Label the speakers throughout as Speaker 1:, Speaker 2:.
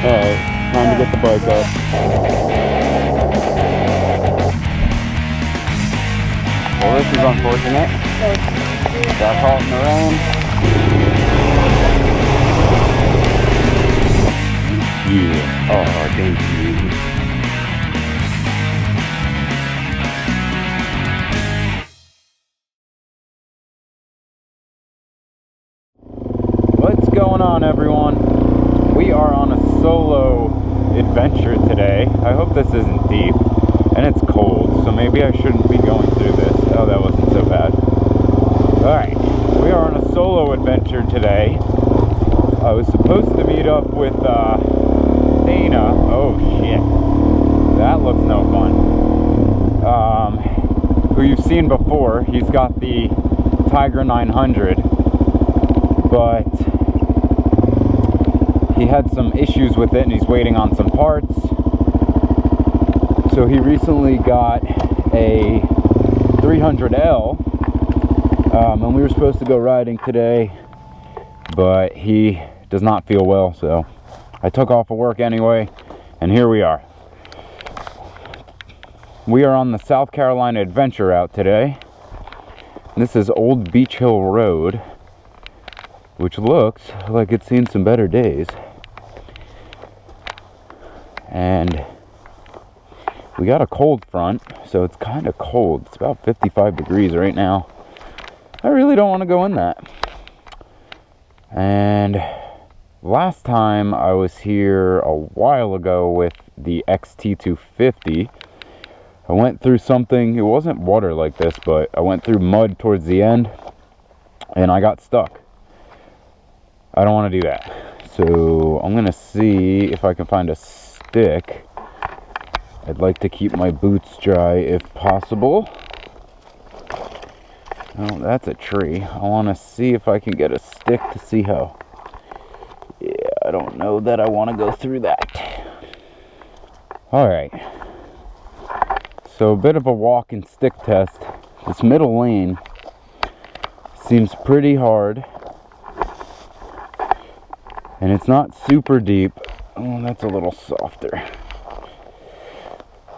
Speaker 1: Alright, time to get the bike up. Well, this is unfortunate. Got caught in the rain. Yeah. Oh, thank you. What's going on, everyone? We are on a solo adventure today. I hope this isn't deep, and it's cold, so maybe I shouldn't be going through this. Oh, that wasn't so bad. Alright, we are on a solo adventure today. I was supposed to meet up with Dana. Oh shit, that looks no fun. Who you've seen before. He's got the Tiger 900, but he had some issues with it and he's waiting on some parts. So he recently got a 300L, and we were supposed to go riding today, but he does not feel well, so I took off of work anyway, and here we are. We are on the South Carolina Adventure route today. This is Old Beach Hill Road, which looks like it's seen some better days. And we got a cold front, so it's kind of cold. It's about 55 degrees right now. I really don't want to go in that. And last time I was here a while ago with the XT250, I went through something. It wasn't water like this, but I went through mud towards the end and I got stuck. I don't want to do that. So I'm going to see if I can find a stick. I'd like to keep my boots dry if possible. Oh, that's a tree. I want to see if I can get a stick to see how. Yeah, I don't know that I want to go through that. Alright. So a bit of a walk and stick test. This middle lane seems pretty hard. And it's not super deep. Oh, that's a little softer.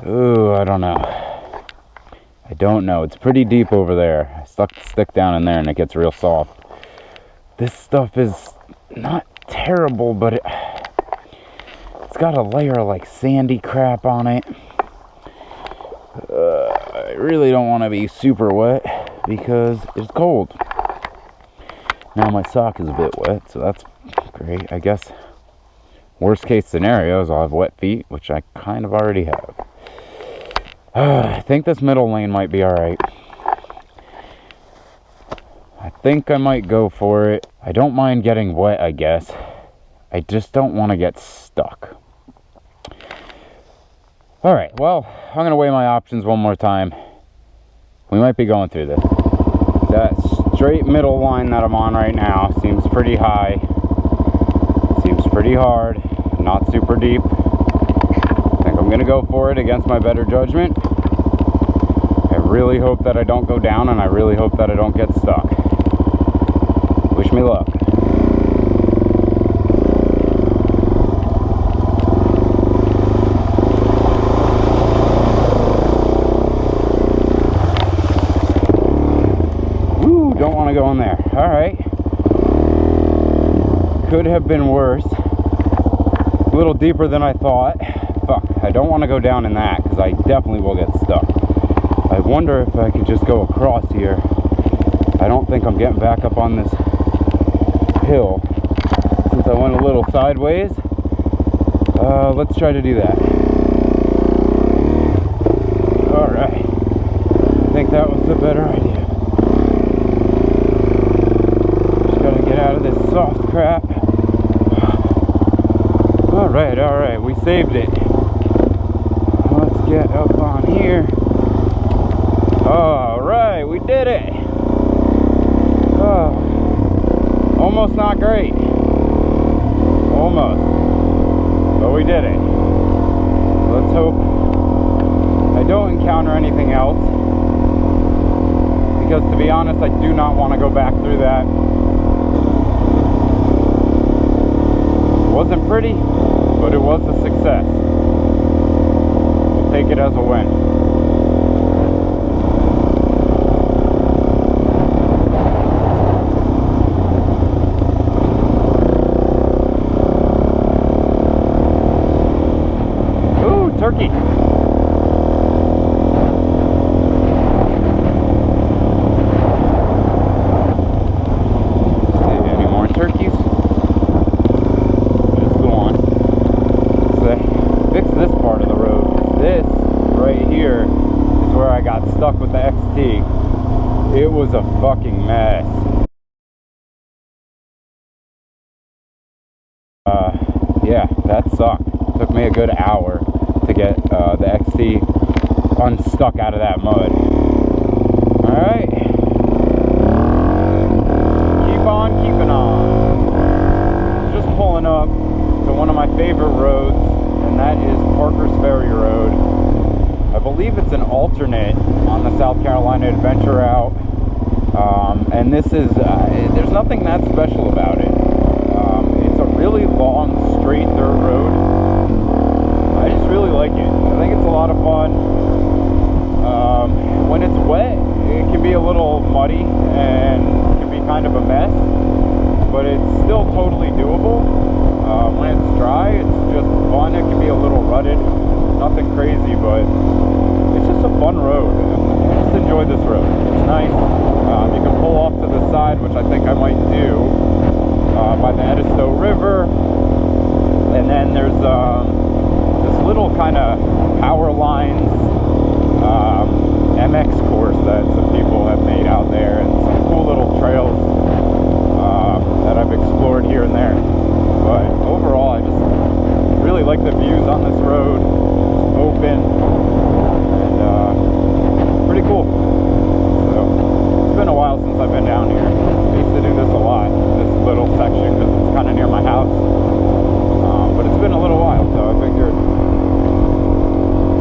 Speaker 1: Oh, I don't know. I don't know. It's pretty deep over there. I stuck the stick down in there and it gets real soft. This stuff is not terrible, but it's got a layer of like sandy crap on it. I really don't want to be super wet because it's cold. Now my sock is a bit wet, so that's great. I guess worst case scenario is I'll have wet feet, which I kind of already have. I think this middle lane might be alright. I think I might go for it. I don't mind getting wet, I guess. I just don't want to get stuck. Alright, well, I'm going to weigh my options one more time. We might be going through this. That straight middle line that I'm on right now seems pretty high. Seems pretty hard. Not super deep. I think I'm going to go for it against my better judgment. I really hope that I don't go down, and I really hope that I don't get stuck. Wish me luck. Don't want to go in there. Alright. Could have been worse. A little deeper than I thought. Fuck. I don't want to go down in that because I definitely will get stuck. I wonder if I could just go across here. I don't think I'm getting back up on this hill since I went a little sideways. Let's try to do that. Alright. I think that was the better idea. Out of this soft crap. Alright, we saved it. Let's get up on here. Alright, we did it. Oh, almost not great. Almost. But we did it. Let's hope I don't encounter anything else. because to be honest, I do not want to go back through that. It wasn't pretty, but it was a success. We'll take it as a win. Turkey. Any more turkeys? Just the one. So fix this part of the road. This right here is where I got stuck with the XT. It was a fucking mess. Yeah, that sucked. It took me a good hour to get the XT unstuck out of that mud. Alright. Keep on keeping on. Just pulling up to one of my favorite roads, and that is Parker's Ferry Road. I believe it's an alternate on the South Carolina Adventure Route. And this is, there's nothing that special about it. It's a really long, straight dirt road. I just really like it. I think it's a lot of fun. When it's wet, it can be a little muddy and can be kind of a mess, but it's still totally doable. When it's dry, it's just fun. It can be a little rutted, nothing crazy, but it's just a fun road. I just enjoy this road. It's nice. You can pull off to the side, which I think I might do, by the Edisto River, and then there's this little kind of power lines MX course that some people have made out there, and some cool little trails that I've explored here and there. But overall, I just really like the views on this road. It's open and pretty cool. So it's been a while since I've been down here. I used to do this a lot, this little section, because it's kind of near my house. But it's been a little while, so I figured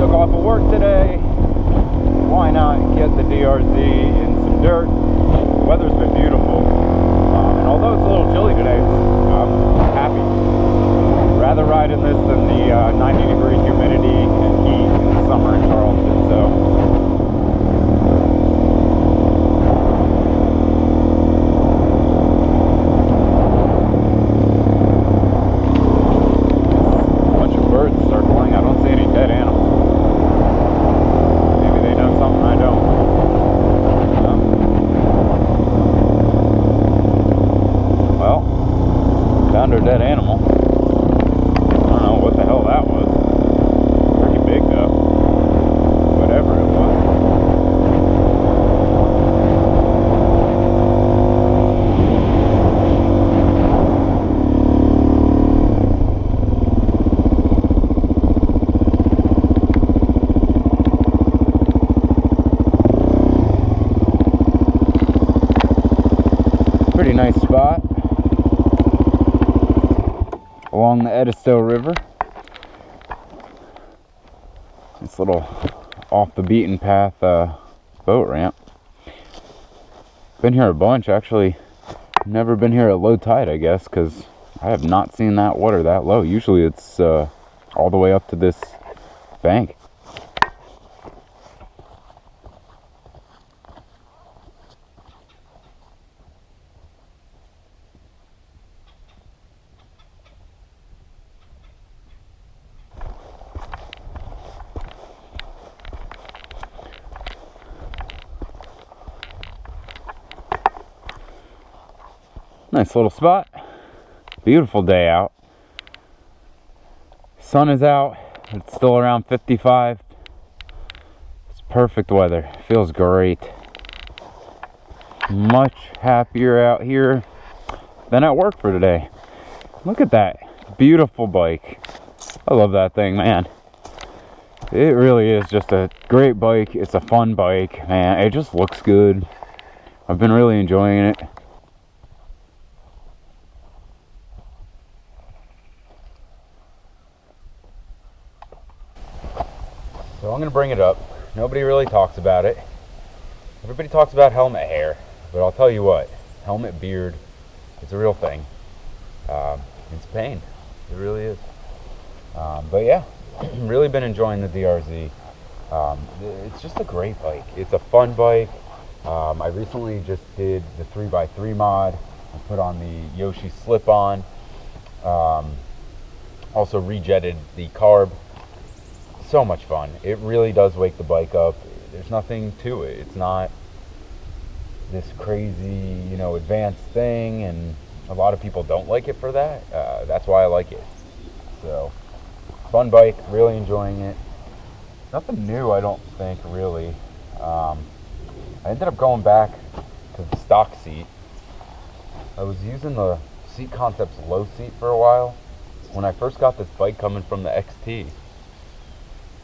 Speaker 1: took off of work today. Why not get the DRZ in some dirt? The weather's been beautiful, and although it's a little chilly today, I'm happy. I'd rather ride in this than the 90-degree humidity and heat in the summer in Charleston. So. Dead animal. I don't know what the hell that was. Pretty big though. Whatever it was. Pretty nice spot along the Edisto River. This little off the beaten path boat ramp. Been here a bunch, actually. Never been here at low tide, I guess, because I have not seen that water that low. Usually it's all the way up to this bank. Nice little spot. Beautiful day out. Sun is out. It's still around 55. It's perfect weather. Feels great. Much happier out here than at work for today. Look at that beautiful bike. I love that thing, man. It really is just a great bike. It's a fun bike, man. It just looks good. I've been really enjoying it. So I'm going to bring it up. Nobody really talks about it. Everybody talks about helmet hair, but I'll tell you what, helmet beard is a real thing. It's pain. It really is. But yeah, really been enjoying the DRZ. It's just a great bike. It's a fun bike. I recently just did the 3x3 mod. I put on the Yoshi slip-on. Also rejetted the carb. So much fun. It really does wake the bike up. There's nothing to it. It's not this crazy, advanced thing, and a lot of people don't like it for that. That's why I like it. So, fun bike, really enjoying it. Nothing new, I don't think, really. I ended up going back to the stock seat. I was using the Seat Concepts low seat for a while. When I first got this bike coming from the XT,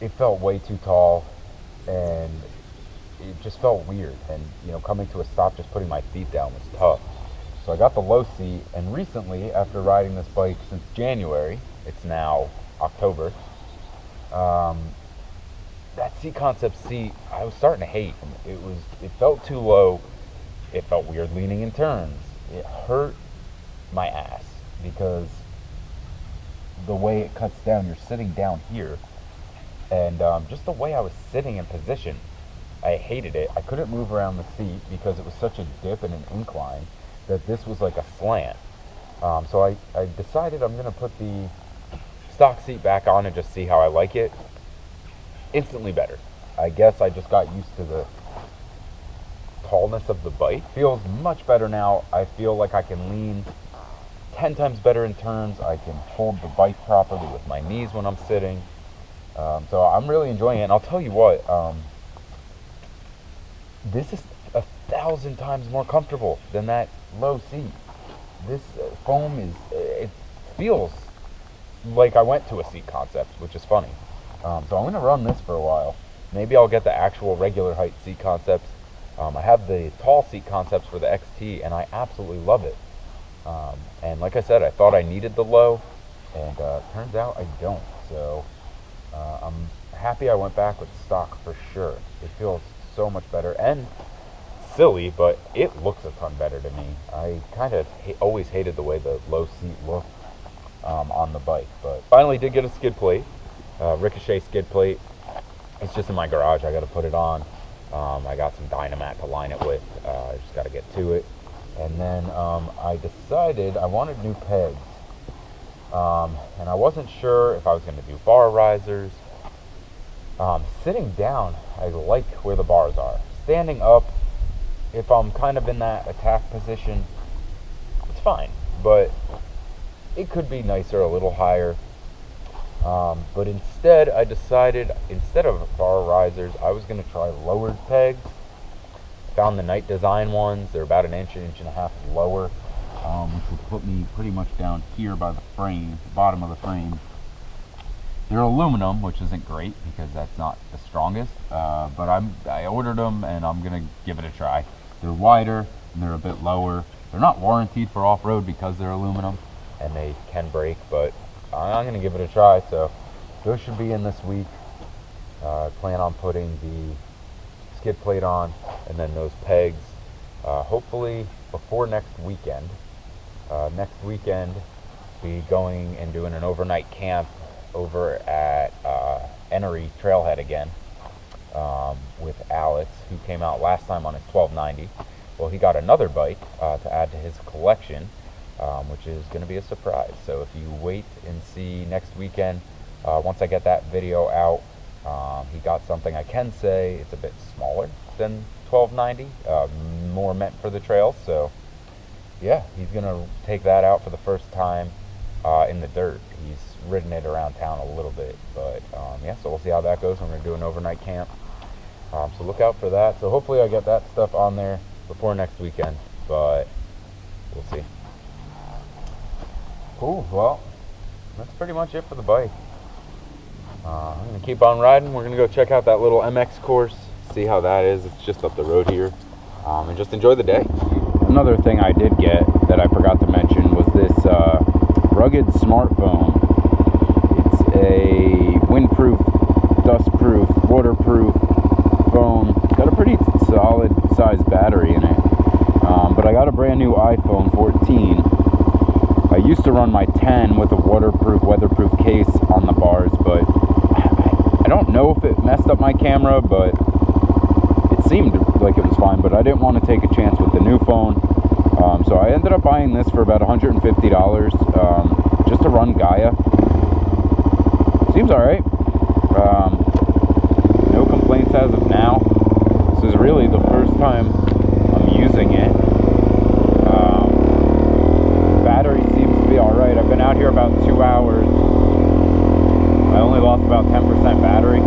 Speaker 1: it felt way too tall, and it just felt weird. And, coming to a stop, just putting my feet down was tough. So I got the low seat, and recently, after riding this bike since January, it's now October, that Seat Concept seat, I was starting to hate. It felt too low. It felt weird leaning in turns. It hurt my ass because the way it cuts down, you're sitting down here, and just the way I was sitting in position, I hated it. I couldn't move around the seat because it was such a dip and an incline that this was like a slant. So I decided I'm going to put the stock seat back on and just see how I like it. Instantly better. I guess I just got used to the tallness of the bike. Feels much better now. I feel like I can lean 10 times better in turns. I can hold the bike properly with my knees when I'm sitting. So I'm really enjoying it. And I'll tell you what, this is 1,000 times more comfortable than that low seat. This foam it feels like I went to a Seat Concept, which is funny. So I'm going to run this for a while. Maybe I'll get the actual regular height Seat Concepts. I have the tall Seat Concepts for the XT, and I absolutely love it. And like I said, I thought I needed the low, and turns out I don't. So I'm happy I went back with stock for sure. It feels so much better, and silly, but it looks a ton better to me. I kind of always hated the way the low seat looked on the bike, but finally did get a skid plate, Ricochet skid plate. It's just in my garage. I got to put it on. I got some Dynamat to line it with. I just got to get to it. And then I decided I wanted new pegs, and I wasn't sure if I was going to do bar risers. Sitting down, I like where the bars are. Standing up, if I'm kind of in that attack position, it's fine, but it could be nicer a little higher. But instead, I decided, instead of bar risers, I was going to try lowered pegs. Found the Night Design ones. They're about an inch and a half lower, which would put me pretty much down here by the frame, the bottom of the frame. They're aluminum, which isn't great because that's not the strongest, but I ordered them and I'm going to give it a try. They're wider and they're a bit lower. They're not warranted for off-road because they're aluminum and they can break, but I'm going to give it a try. So those should be in this week. I plan on putting the skid plate on and then those pegs hopefully before next weekend. Next weekend be going and doing an overnight camp over at Enery Trailhead again with Alex, who came out last time on his 1290. Well, he got another bike to add to his collection, which is going to be a surprise. So if you wait and see next weekend, once I get that video out, he got something I can say it's a bit smaller than 1290, more meant for the trails. So yeah, he's going to take that out for the first time in the dirt. He's ridden it around town a little bit, but yeah, so we'll see how that goes. I'm going to do an overnight camp, so look out for that. So hopefully I get that stuff on there before next weekend, but we'll see. Cool, well, that's pretty much it for the bike. I'm going to keep on riding. We're going to go check out that little MX course, see how that is. It's just up the road here, and just enjoy the day. Another thing I did get that I forgot to mention was this rugged smartphone. It's a windproof, dustproof, waterproof phone. Got a pretty solid battery in it. But I got a brand new iPhone 14. I used to run my 10 with a weatherproof case on the bars, but I don't know if it messed up my camera, but it seemed like it was fine. But I didn't want to take a chance with the new phone, so I ended up buying this for about $150 just to run Gaia. Seems alright. No complaints as of now. This is really the first time I'm using it. Battery seems to be alright. I've been out here about 2 hours. I only lost about 10% battery. I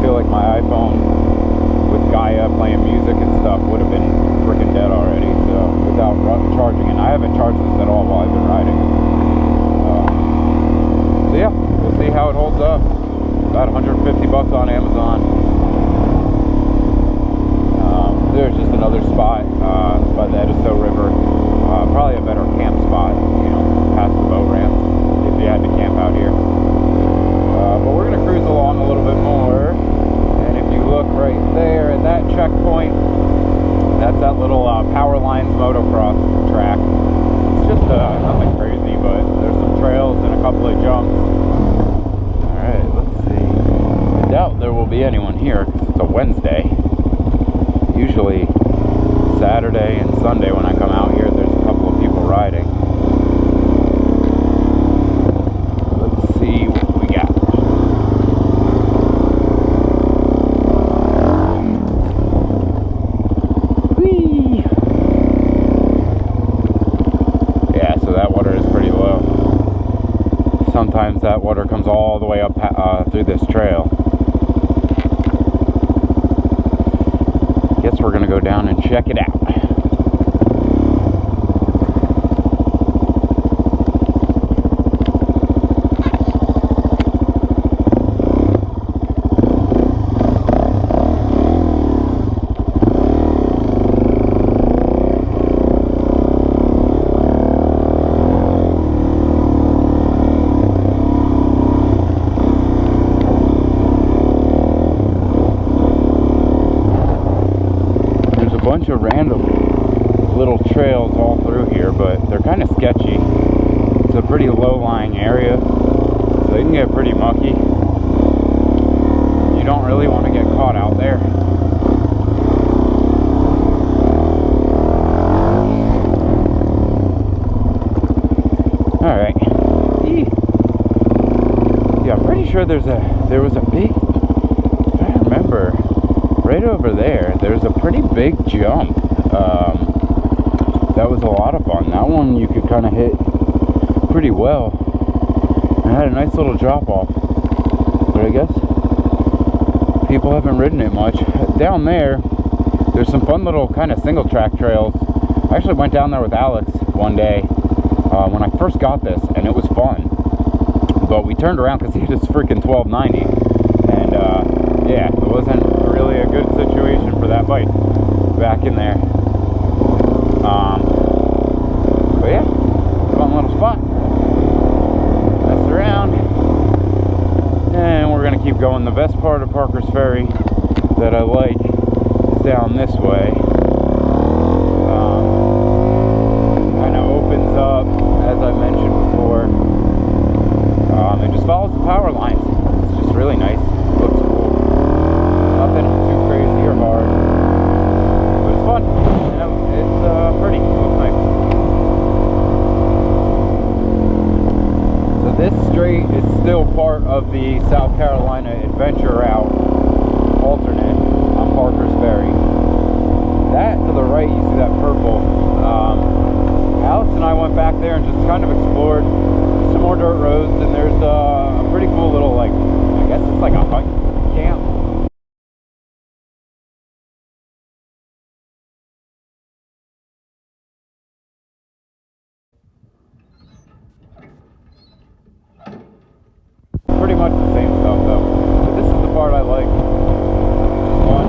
Speaker 1: feel like my iPhone with Gaia playing music and stuff would have been freaking dead already, so without charging it. I haven't charged this at all while I've been riding. So yeah, we'll see how it holds up. About 150 bucks on Amazon. There's just another spot by the Edisto River. Probably a better camp spot, you know, past the boat ramp, if you had to camp out here. But we're going to cruise along a little bit more. And if you look right there at that checkpoint, that's that little Power Lines motocross track. It's just nothing crazy, but there's some trails and a couple of jumps. Alright, let's see. I doubt there will be anyone here because it's a Wednesday. Usually Saturday and Sunday when I come out here, there's a couple of people riding. Let's see what we got. Whee! Yeah, so that water is pretty low. Sometimes that water comes all the way up through this trail. Guess we're gonna go down and check it out. Bunch of random little trails all through here, but they're kind of sketchy. It's a pretty low-lying area, so they can get pretty mucky. You don't really want to get caught out there. Alright. Yeah, I'm pretty sure there was a big, if I remember, right over there's a pretty big jump. That was a lot of fun. That one you could kind of hit pretty well. It had a nice little drop off. But I guess people haven't ridden it much. Down there's some fun little kind of single track trails. I actually went down there with Alex one day when I first got this, and it was fun. But we turned around because he had his freaking 1290. And yeah, it wasn't really a good situation for that bike back in there. But yeah, fun little spot. Mess around, and we're gonna keep going. The best part of Parker's Ferry that I like is down this way. Kind of opens up, as I mentioned before. It just follows the power lines. It's just really nice. Looks cool. Nothing too crazy or hard, but it's fun. You know, it's pretty. It looks nice. So this straight is still part of the South Carolina Adventure Route alternate on Parker's Ferry. That to the right, you see that purple. Alex and I went back there and just kind of explored some more dirt roads, and there's a pretty cool little, like, I guess it's like a hut camp. Pretty much the same stuff though. But this is the part I like. It's fun.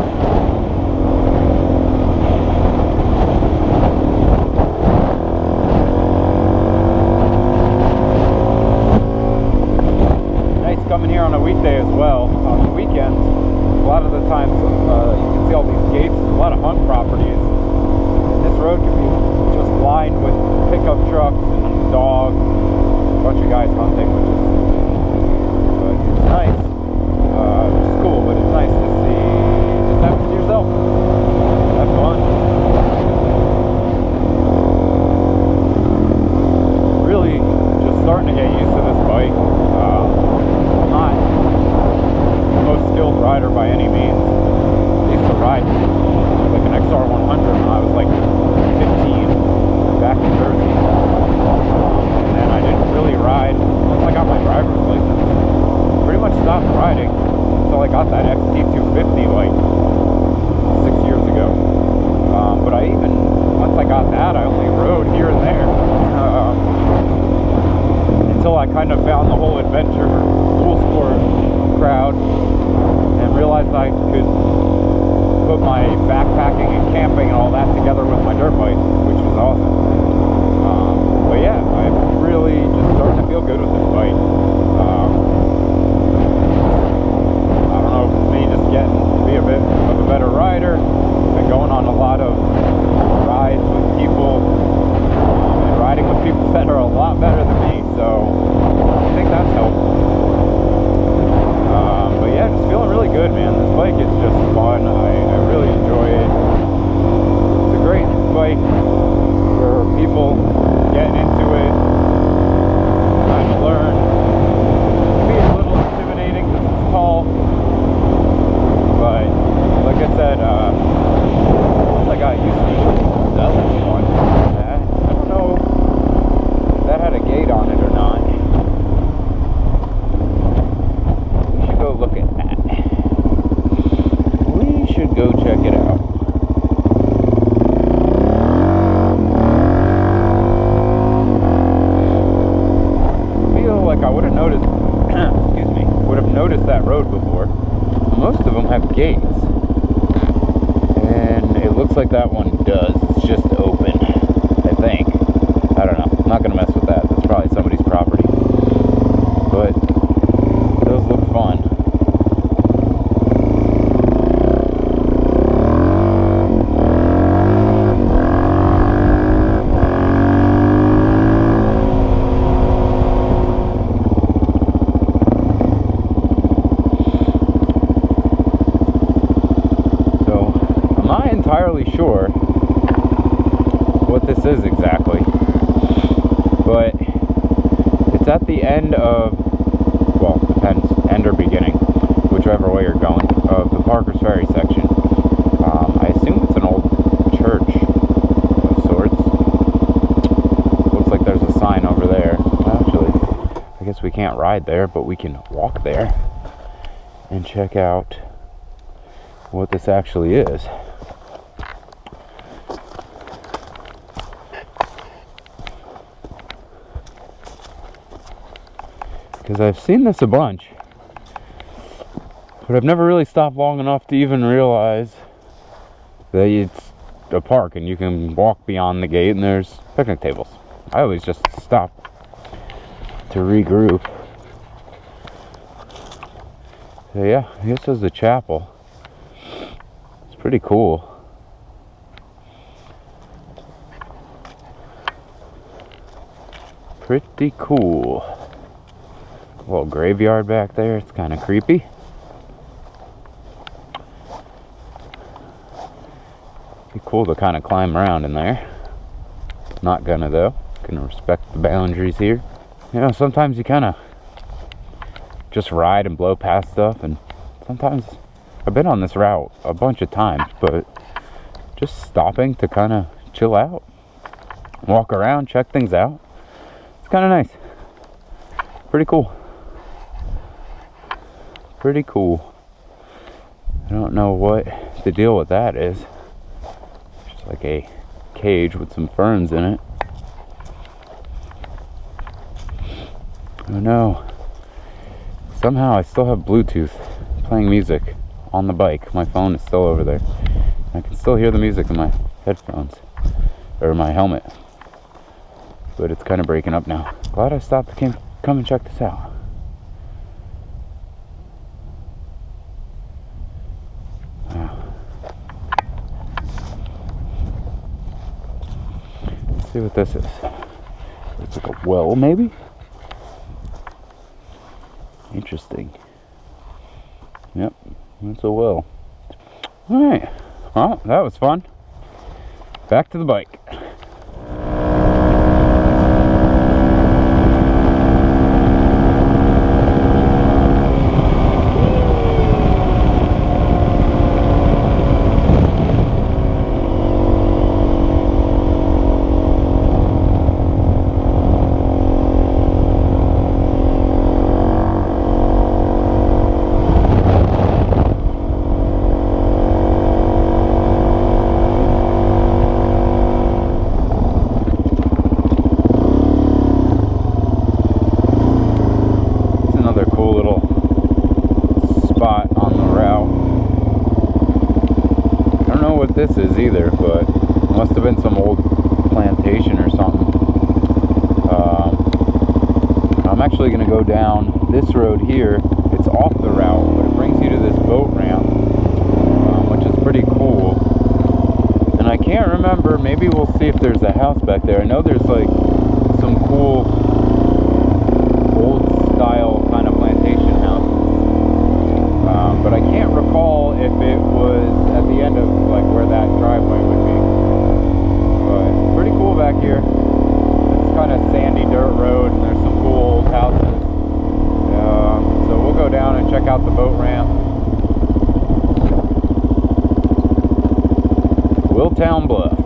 Speaker 1: Nice coming here on a weekday as well. On the weekends, a lot of the times see all these gates, a lot of hunt properties. This road can be just lined with pickup trucks and dogs, a bunch of guys hunting, which is it's nice. It's cool, but it's nice to see just have it to yourself. Have fun. Really just starting to get used to this bike. I'm not the most skilled rider by any means. I used to ride like an XR100 when I was like 15 back in Jersey. And then I didn't really ride once I got my driver's license. Pretty much stopped riding until I got that XT250 like 6 years ago. But once I got that, I only rode here and there. Until I kind of found the whole adventure dual sport crowd and realized I could put my backpacking and camping and all that together with my dirt bike, which was awesome. But yeah, I'm really just starting to feel good with this bike. I don't know if it's me just getting to be a bit of a better rider. Been going on a lot of rides with people and riding with people that are a lot better than me, so I think that's helped. But yeah, just feeling really good, man. This bike is just fun. I really enjoy it. It's a great bike for people getting into it, trying to learn. It can be a little intimidating because it's tall, but like I said, once I got used to it, that was fun. I don't know if that had a gate on it or not. We should go look at that. We should go check it out. I feel like I would have noticed, excuse me, would have noticed that road before. Most of them have gates. And it looks like that one does. It's just open, I think. I don't know. I'm not going to mess with that. That's probably somebody's property. But those look fun. Entirely sure what this is exactly, but it's at the end of, well, depends, end or beginning, whichever way you're going, of the Parker's Ferry section. I assume it's an old church of sorts. Looks like there's a sign over there. Actually, I guess we can't ride there, but we can walk there and check out what this actually is. Because I've seen this a bunch, but I've never really stopped long enough to even realize that it's a park and you can walk beyond the gate and there's picnic tables. I always just stop to regroup. So yeah, I guess there's a chapel. It's pretty cool. Pretty cool. Little graveyard back there. It's kind of creepy. Be cool to kind of climb around in there. Not gonna though. Gonna respect the boundaries here. You know, sometimes you kind of just ride and blow past stuff, and sometimes I've been on this route a bunch of times, but just stopping to kind of chill out, walk around, check things out. It's kind of nice. Pretty cool. Pretty cool. I don't know what the deal with that is. Just like a cage with some ferns in it. Oh no. Somehow I still have Bluetooth playing music on the bike. My phone is still over there. I can still hear the music in my headphones, or my helmet. But it's kind of breaking up now. Glad I stopped to come and check this out. Wow. see what this is. It's like a well, maybe? Interesting. Yep, that's a well. Alright, well, that was fun. Back to the bike. This is either, but it must have been some old plantation or something. I'm actually going to go down this road here. It's off the route, but it brings you to this boat ramp, which is pretty cool. And I can't remember, maybe we'll see if there's a house back there. I know there's like some cool old style kind of plantation houses, but I can't recall if it was at the end of like where that driveway would be. But pretty cool back here. It's kind of sandy dirt road and there's some cool old houses. So we'll go down and check out the boat ramp. Willtown Bluff.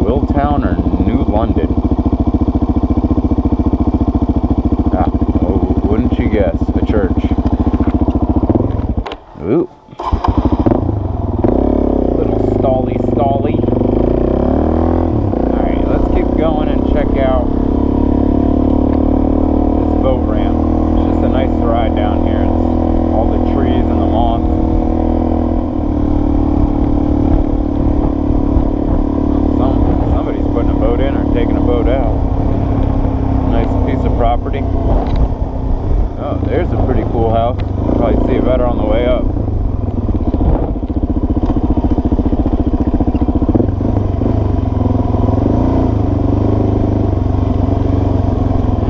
Speaker 1: Willtown or New London? Wouldn't you guess? A church. Ooh. Little stally. Alright, let's keep going and check out this boat ramp. It's just a nice ride down here. It's all the trees and the moss. Somebody's putting a boat in or taking a boat out. Nice piece of property. Oh, there's a pretty cool house. You'll probably see it better on the way up.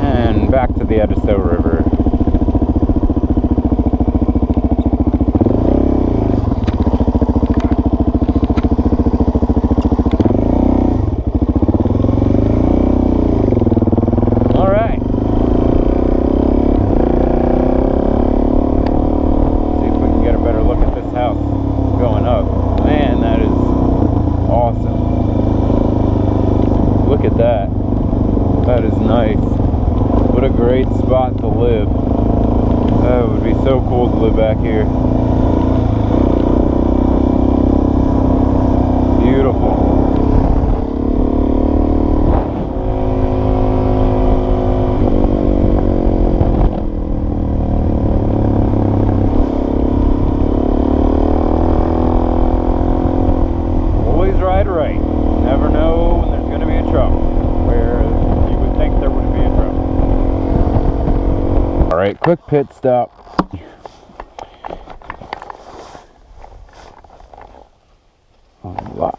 Speaker 1: And back to the Edisto River. That is nice. What a great spot to live. That would be so cool to live back here. Beautiful. Always ride right. Never know when there's going to be a trouble where you would think there would be a trouble. Alright, quick pit stop. Unlock.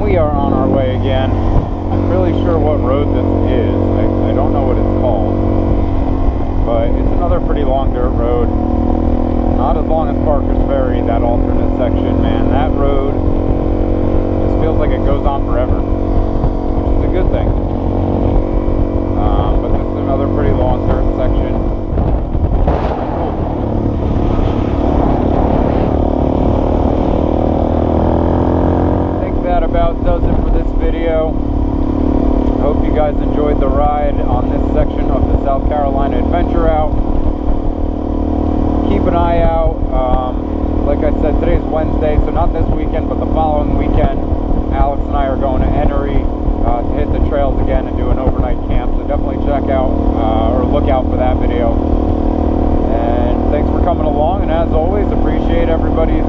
Speaker 1: We are on our way again. I'm really sure what road this is. I don't know what it's called, but it's another pretty long dirt road. Not as long as Parker's Ferry, that alternate section, man. That road just feels like it goes on forever, which is a good thing. But this is another pretty long dirt section. That about does it for this video. Hope you guys enjoyed the ride on this section of the South Carolina Adventure Route. Keep an eye out. Like I said, today's Wednesday, so not this weekend, but the following weekend, Alex and I are going to Enery to hit the trails again and do an overnight camp. So definitely check out or look out for that video. And thanks for coming along. And as always, appreciate everybody's